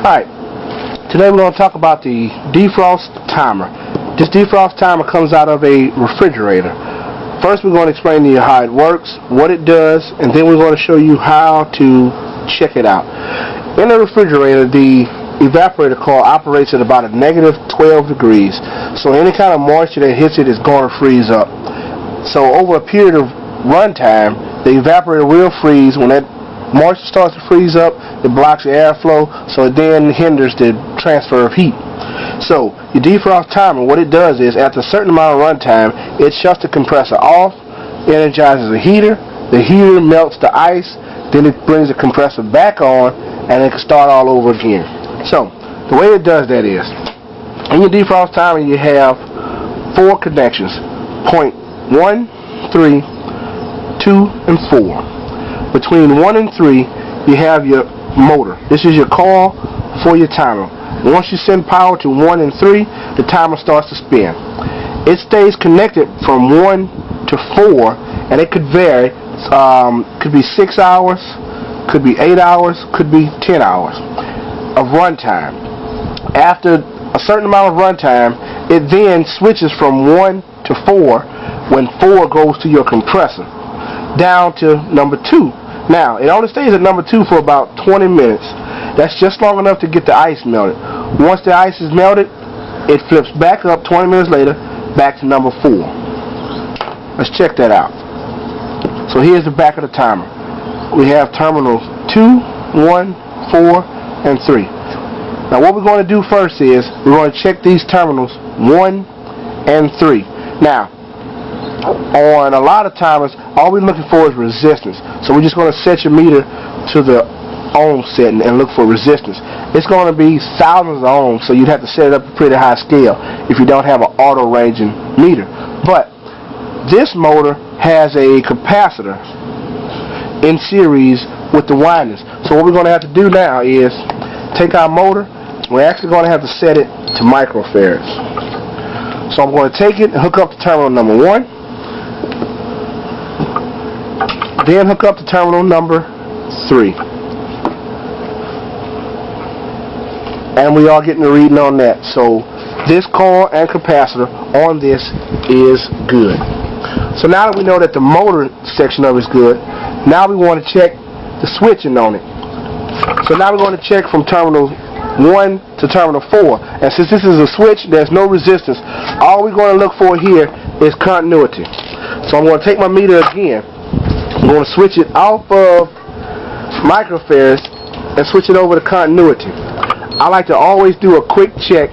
Alright, today we're going to talk about the defrost timer. This defrost timer comes out of a refrigerator. First we're going to explain to you how it works, what it does, and then we're going to show you how to check it out. In a refrigerator, the evaporator coil operates at about a -12 degrees. So any kind of moisture that hits it is going to freeze up. So over a period of runtime, the evaporator will freeze. When that moisture starts to freeze up, it blocks the airflow, so it then hinders the transfer of heat. So your defrost timer, what it does is after a certain amount of runtime, it shuts the compressor off, energizes the heater melts the ice, then it brings the compressor back on, and it can start all over again. So the way it does that is, in your defrost timer you have 4 connections, point 1, 3, 2, and 4. Between 1 and 3 you have your motor. This is your coil for your timer. Once you send power to 1 and 3, the timer starts to spin. It stays connected from 1 to 4, and it could vary. Could be 6 hours, could be 8 hours, could be 10 hours of runtime. After a certain amount of runtime, it then switches from 1 to 4 when 4 goes to your compressor down to number 2. Now, it only stays at number 2 for about 20 minutes. That's just long enough to get the ice melted. Once the ice is melted, it flips back up 20 minutes later, back to number 4. Let's check that out. So here's the back of the timer. We have terminals 2, 1, 4, and 3. Now what we're going to do first is we're going to check these terminals 1 and 3. Now, on a lot of timers, all we're looking for is resistance. So we're just going to set your meter to the ohm setting and look for resistance. It's going to be thousands of ohms, so you'd have to set it up a pretty high scale if you don't have an auto ranging meter. But this motor has a capacitor in series with the windings. So what we're going to have to do now is take our motor. We're actually going to have to set it to microfarads. So I'm going to take it and hook up to terminal number 1. Then hook up to terminal number 3. And we are getting a reading on that. So this coil and capacitor on this is good. So now that we know that the motor section of it is good, now we want to check the switching on it. So now we're going to check from terminal 1 to terminal 4. And since this is a switch, there's no resistance. All we're going to look for here is continuity. So I'm going to take my meter again. I'm going to switch it off of microfarads and switch it over to continuity. I like to always do a quick check,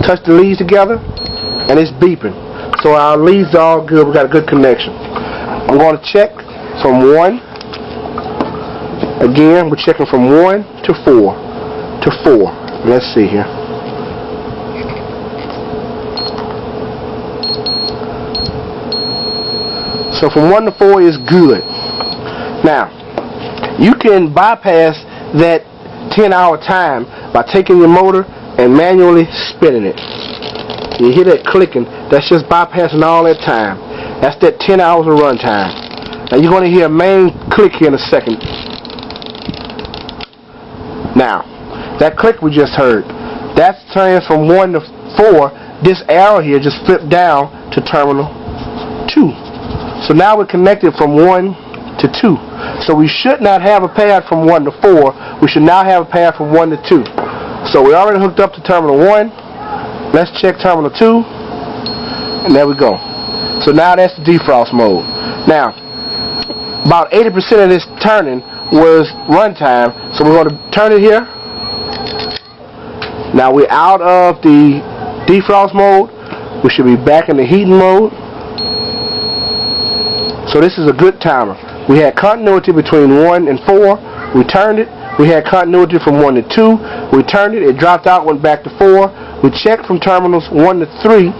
touch the leads together, and it's beeping. So our leads are all good. We got a good connection. I'm going to check from 1. Again, we're checking from 1 to 4. To 4. Let's see here. So from 1 to 4 is good. Now, you can bypass that 10-hour time by taking your motor and manually spinning it. You hear that clicking? That's just bypassing all that time. That's that 10 hours of run time. Now you're going to hear a main click here in a second. Now, that click we just heard, that's turning from 1 to 4. This arrow here just flipped down to terminal 2. So now we're connected from 1 to 2. So we should not have a pad from 1 to 4. We should now have a pad from 1 to 2. So we already hooked up to terminal 1. Let's check terminal 2. And there we go. So now that's the defrost mode. Now, about 80% of this turning was runtime. So we're going to turn it here. Now we're out of the defrost mode. We should be back in the heating mode. So this is a good timer. We had continuity between 1 and 4. We turned it. We had continuity from 1 to 2. We turned it. It dropped out, went back to 4. We checked from terminals 1 to 3,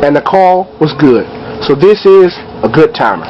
and the call was good. So this is a good timer.